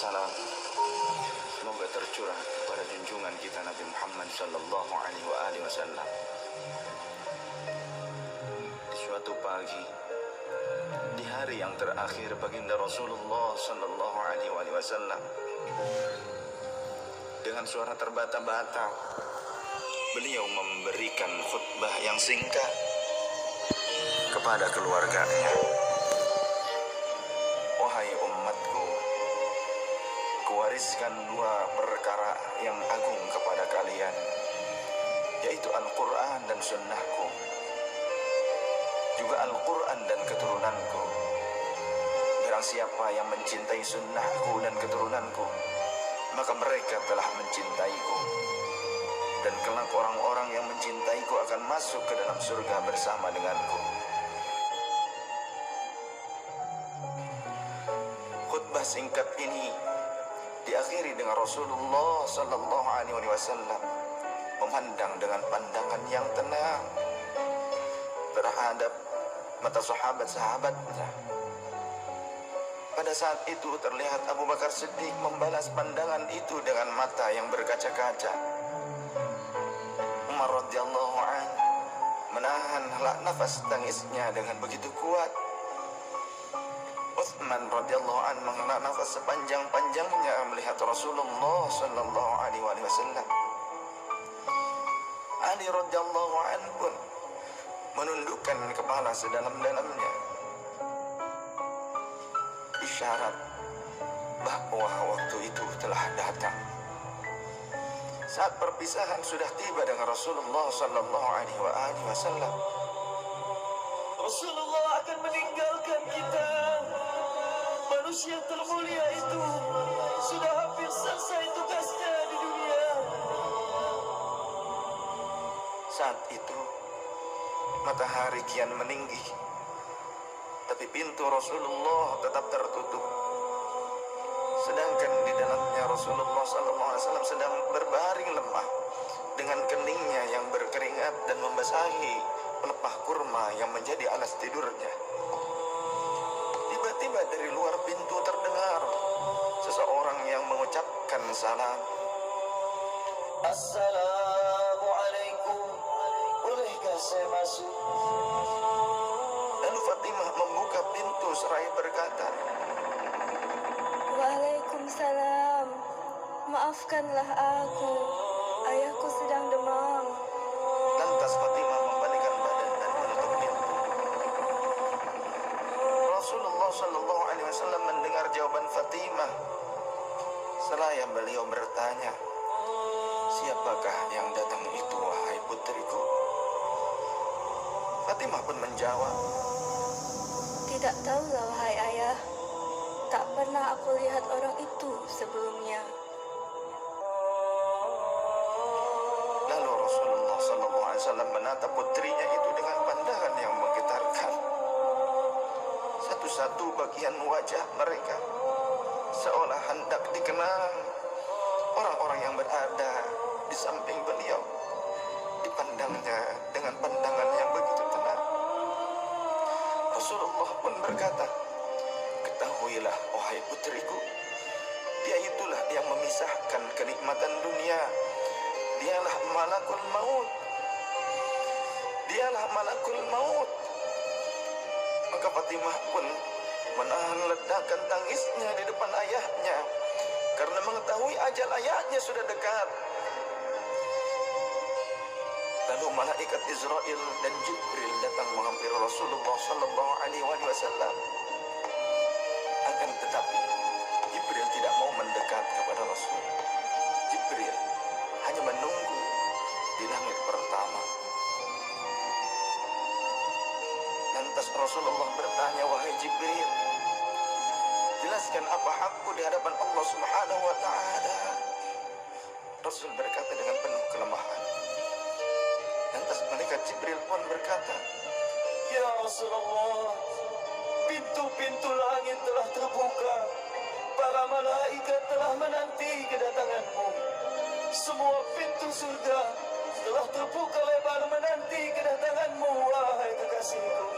salam semoga tercurah kepada junjungan kita Nabi Muhammad sallallahu alaihi wasallam. Di suatu pagi, di hari yang terakhir baginda Rasulullah sallallahu alaihi wasallam, dengan suara terbata-bata beliau memberikan khutbah yang singkat kepada keluarganya. Wahai umatku, kuwariskan dua perkara yang agung kepada kalian, yaitu Al-Quran dan Sunnahku, juga Al-Quran dan keturunanku. Barang siapa yang mencintai Sunnahku dan keturunanku, maka mereka telah mencintaiku, dan kelak orang-orang yang mencintaiku akan masuk ke dalam surga bersama denganku. Khutbah singkat ini diakhiri dengan Rasulullah sallallahu alaihi wasallam memandang dengan pandangan yang tenang terhadap mata sahabat-sahabatnya. Pada saat itu terlihat Abu Bakar Siddiq membalas pandangan itu dengan mata yang berkaca-kaca. Umar radhiyallahu anhu menahan nafas tangisnya dengan begitu kuat. Utsman radhiyallahu anhu menghela nafas sepanjang-panjangnya melihat Rasulullah sallallahu alaihi wasallam. Ali radhiyallahu anhu pun menundukkan kepala sedalam-dalamnya, isyarat bahwa waktu itu telah datang. Saat perpisahan sudah tiba dengan Rasulullah sallallahu alaihi wasallam, Rasulullah akan meninggalkan kita. Manusia termulia itu sudah hampir selesai tugasnya di dunia. saat itu matahari kian meninggi, tapi pintu Rasulullah tetap tertutup. Sedangkan di dalamnya Rasulullah SAW sedang berbaring lemah dengan keningnya yang berkeringat dan membasahi pelepah kurma yang menjadi alas tidurnya. Tiba-tiba dari luar pintu terdengar seseorang yang mengucapkan salam. Assalamualaikum, bolehkah saya masuk? Lalu Fatimah membuka pintu seraya berkata, Waalaikumsalam. Maafkanlah aku. Ayahku sedang demam. lantas Fatimah membalikkan badan dan menutup pintu. Rasulullah Shallallahu Alaihi Wasallam mendengar jawaban Fatimah. Seraya beliau bertanya, siapakah yang datang itu, wahai putriku? Fatimah pun menjawab, Tidak tahulah, wahai ayah. Tak pernah aku lihat orang itu sebelumnya. lalu Rasulullah Shallallahu Alaihi Wasallam menatap putrinya itu dengan pandangan yang menggetarkan. Satu-satu bagian wajah mereka seolah hendak dikenang. Orang-orang yang berada di samping beliau dipandangnya dengan pandangan yang begitu tenang. Rasulullah pun berkata, ketahuilah wahai putriku, dia itulah yang memisahkan kenikmatan dunia. Dialah malakul maut. Dialah malakul maut. Maka Fatimah pun menahan ledakan tangisnya di depan ayahnya karena mengetahui ajal ayahnya sudah dekat. Lalu malaikat Israel dan Jibril datang menghampiri Rasulullah Sallallahu Alaihi Wasallam. Akan tetapi Jibril tidak mau mendekat kepada Rasul. Jibril hanya menunggu di langit pertama. Lantas Rasulullah bertanya, wahai Jibril, jelaskan apa hakku di hadapan Allah Subhanahu wa Ta'ala. Rasul berkata dengan penuh kelemahan. Lantas malaikat Jibril pun berkata, Ya Rasulullah, pintu-pintu langit telah terbuka. Para malaikat telah menanti kedatanganmu. Semua pintu surga telah terbuka lebar menanti kedatanganmu, wahai kekasihku.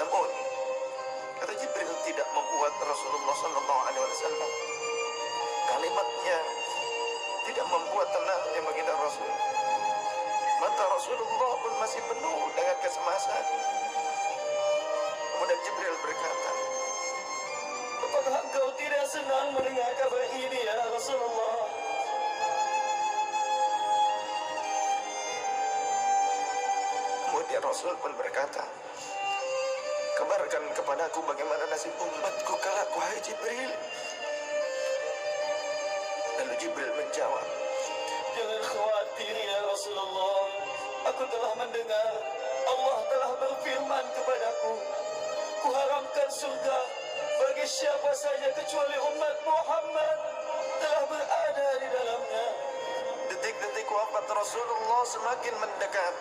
namun kata Jibril, tidak membuat Rasulullah Sallallahu Alaihi Wasallam kalimatnya tidak membuat tenangnya baginda Rasul. Mata Rasulullah pun masih penuh dengan kecemasan. Kemudian Jibril berkata, Apakah engkau tidak senang mendengar kabar ini ya Rasulullah? kemudian Rasul pun berkata, kabarkan kepadaku bagaimana nasib umatku kelak, wahai Jibril. Lalu Jibril menjawab, Jangan khawatir ya Rasulullah. Aku telah mendengar Allah telah berfirman kepadaku, Kuharamkan surga bagi siapa saja kecuali umat Muhammad telah berada di dalamnya. detik-detik wafat Rasulullah semakin mendekat,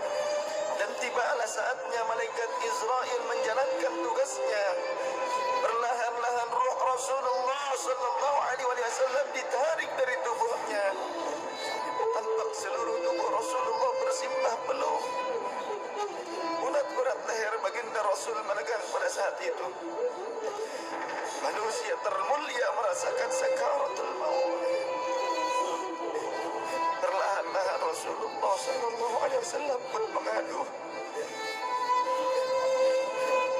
dan tibalah saatnya malaikat Israel menjalankan tugasnya. Perlahan-lahan ruh Rasulullah Sallallahu Alaihi Wasallam ditarik dari tubuhnya. Tampak seluruh tubuh Rasulullah bersimbah peluh. Urat-urat leher baginda Rasul menegang pada saat itu. Manusia termulia merasakan sakaratul maut. Perlahan-lahan Rasulullah Sallallahu Alaihi Wasallam pun mengadu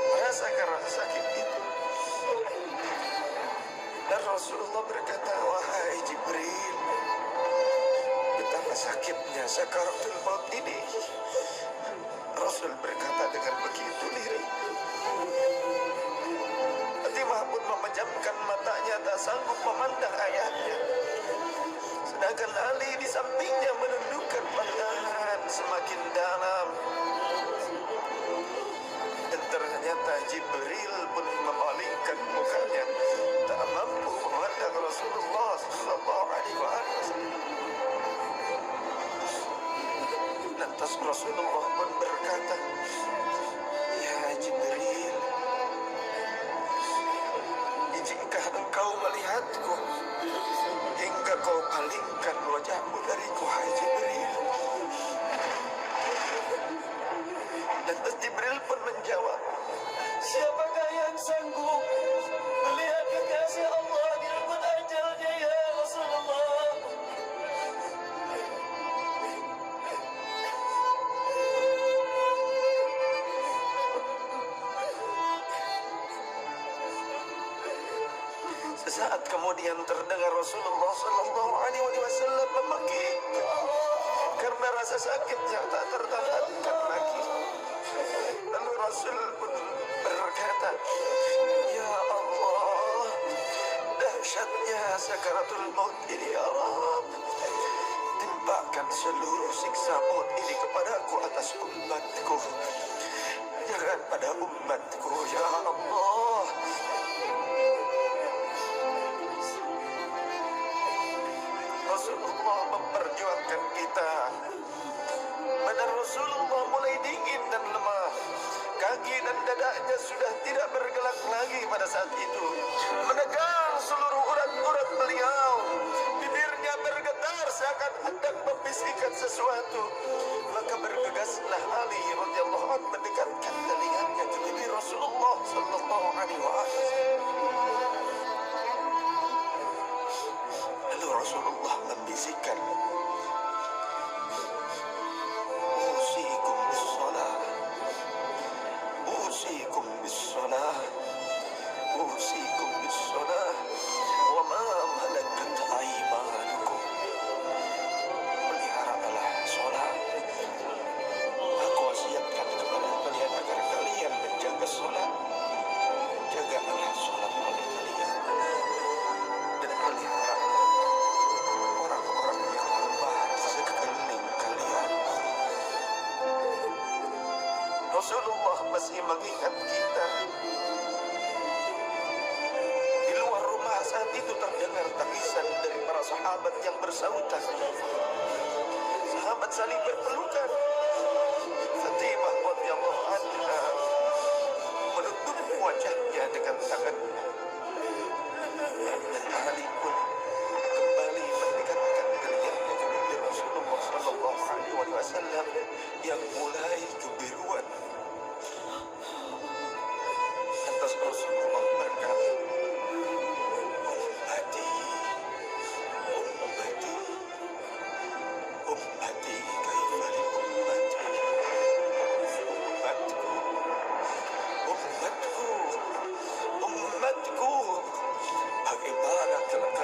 merasakan rasa sakit itu. Dan Rasulullah berkata, wahai Jibril, betapa sakitnya sakaratul maut ini. Rasul berkata dengan begitu lirih. Fatimah pun memejamkan matanya, tak sanggup memandang ayahnya. Sedangkan Ali di sampingnya menundukkan pandangan semakin dalam. Dan ternyata Jibril pun memalingkan mukanya, tak mampu memandang Rasulullah Sallallahu Alaihi Wasallam. Lantas Rasulullah pun berkata, ya Jibril, jika engkau melihatku hingga kau palingkan wajahmu dariku, hai Jibril. Lantas Jibril pun menjawab, Siapakah yang sanggup melihat kekasih Allah di depan ajalnya ya Rasulullah? sesaat kemudian terdengar Rasulullah Sallallahu Alaihi Wasallam memanggil karena rasa sakitnya tak tertahankan lagi. Lalu Rasul pun berkata, ya Allah, dahsyatnya sakaratul maut ini ya Rabb. Timpakan seluruh siksa maut ini kepadaku atas umatku. Jangan pada umatku ya Allah. Rasulullah memperjuangkan kita. Badan Rasulullah mulai dingin dan lemah. Kaki dan dadanya sudah tidak bergerak lagi pada saat itu. Menegang seluruh urat-urat beliau. Bibirnya bergetar seakan hendak membisikkan sesuatu. Maka bergegaslah Ali radhiyallahu anhu mendekatkan telinganya ke bibir Rasulullah Sallallahu Alaihi Wasallam. Lalu Rasulullah membisikkan, Usikum bis-salah, Usikum bis-salah, Usikum bis-salah, wa ma malakat aymanukum. Peliharalah salat. Aku wasiatkan kepada kalian agar kalian menjaga salat. Jagalah salat oleh kalian dan peliharalah orang-orang yang lemah di sekeliling kalian. Rasulullah masih mengingat kita. Di luar rumah saat itu terdengar tangisan dari para sahabat yang bersautan. Sahabat saling berpelukan. Fatimah radhiyallahu anha menutup wajahnya dengan tangannya. Dan Ali pun kembali mendekatkan telinganya ke bibir Rasulullah Sallallahu Alaihi Wasallam yang mulai kebiruan. Lantas Rasulullah berkata,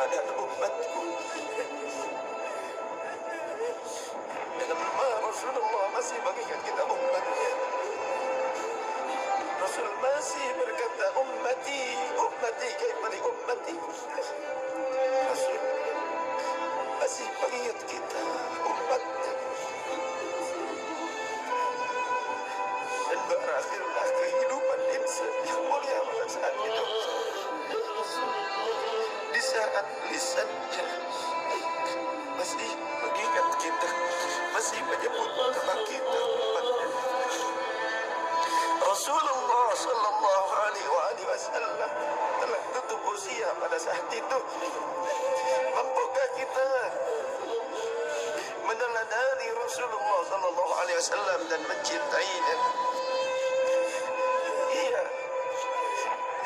keadaan umatku. Dalam nama Rasulullah masih mengingat kita umatnya. Rasul masih berkata, ummati, ummati, kaifa li ummati. Rasul masih mengingat kita umatnya. Dan berakhirlah kehidupan insan yang mulia pada saat itu. Di saat lisannya masih mengingat kita, masih menyebut nama kita umatnya. Rasulullah sallallahu alaihi wasallam telah tutup usia pada saat itu. Mampukah kita meneladani Rasulullah sallallahu alaihi wasallam dan mencintainya? Ia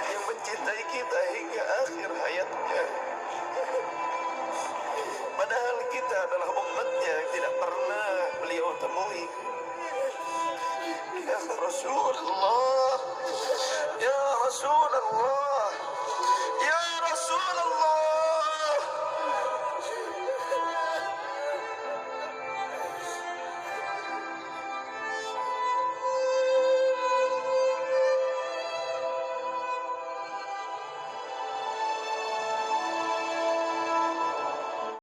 yang mencintai kita hingga akhir hayatnya. Padahal kita adalah umatnya yang tidak pernah beliau temui. Ya Rasulullah, ya Rasulullah.